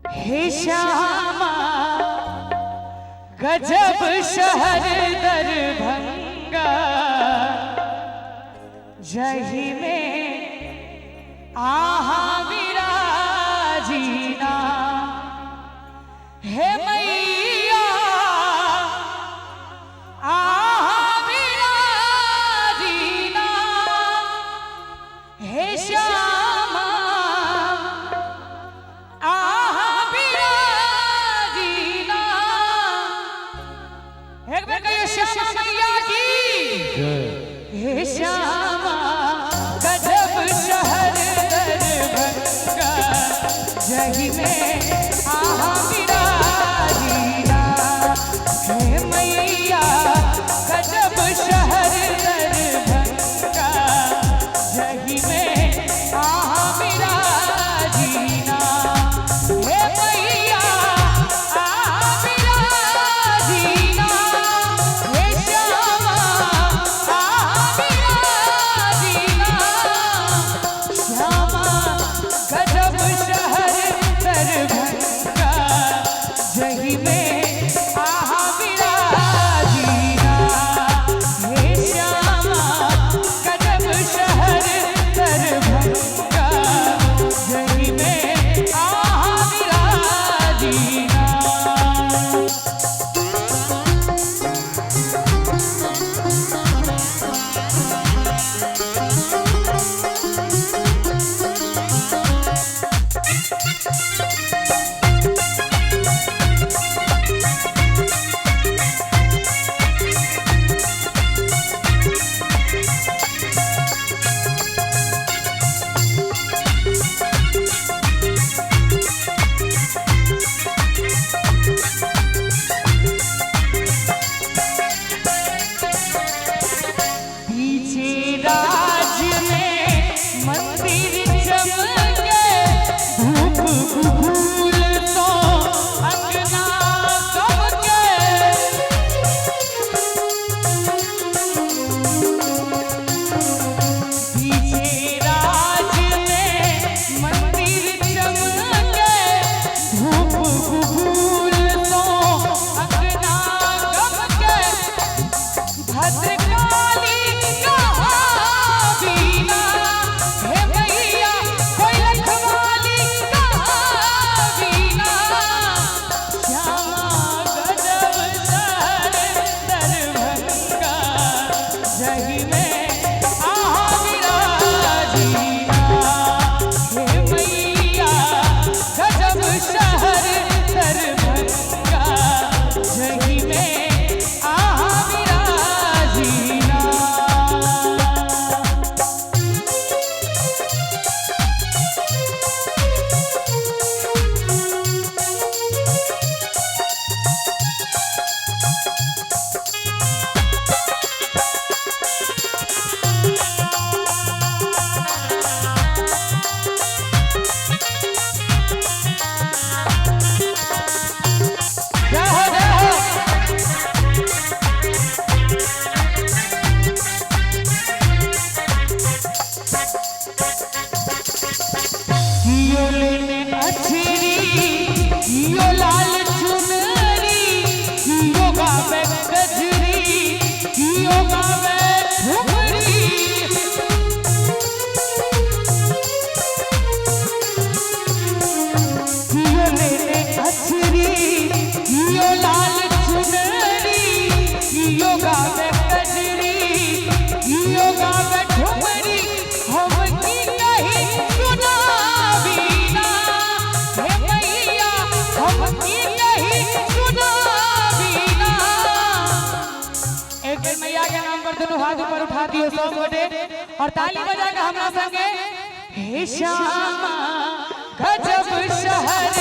हे श्यामा गजब शहर दरभंगा, जही में आहा विराजीना। हे मैया आहा विराजीना, हे श्यामा आहा विराजीना। एक बार कहिए श्यामा मैया की जय। हे श्यामा गजब शहर दरभंगा, जही में आहा विराजीना। हे मैया गजब शहर दरभंगा, जही में आहा विराजीना। हे मैया आहा विराजीना, हे श्यामा आहा विराजीना। श्यामा गजब शहर दरभंगा, जही में आहा विराजीना। हे श्यामा गजब शहर दरभंगा, जही में आहा विराजीना। पीछे राज में मंदिर चमके, धूप फूल तो अंगना गमके। पीछे राज में मंदिर चमके, धूप फूल तो अंगना गमके। भद्रकाली कहा बीना, हे मैया कोई लखवाली कहा बीना। श्यामा गजब शहर दरभंगा, जही में आहा विराजीना। हे मैया गजब शहर दरभंगा, जही में आहा विराजीना। जय हो जय हो। कियो लेने अछरी, कियो लाल चुनरी, कियो गावे गजरी, कियो गावे ठुमरी। कियो लेने अछरी, कियो लाल चुनरी, कियो गावे गजरी, कियो गावे ठुमरी। हम की कहीं सुना बीना, हे मैया हम की कहीं सुना बीना। एक दिन मैया के नाम पर दोनों हाथ ऊपर उठा दियो सब गोटे और ताली बजा के हमरा संगे। हे श्यामा गजब शहर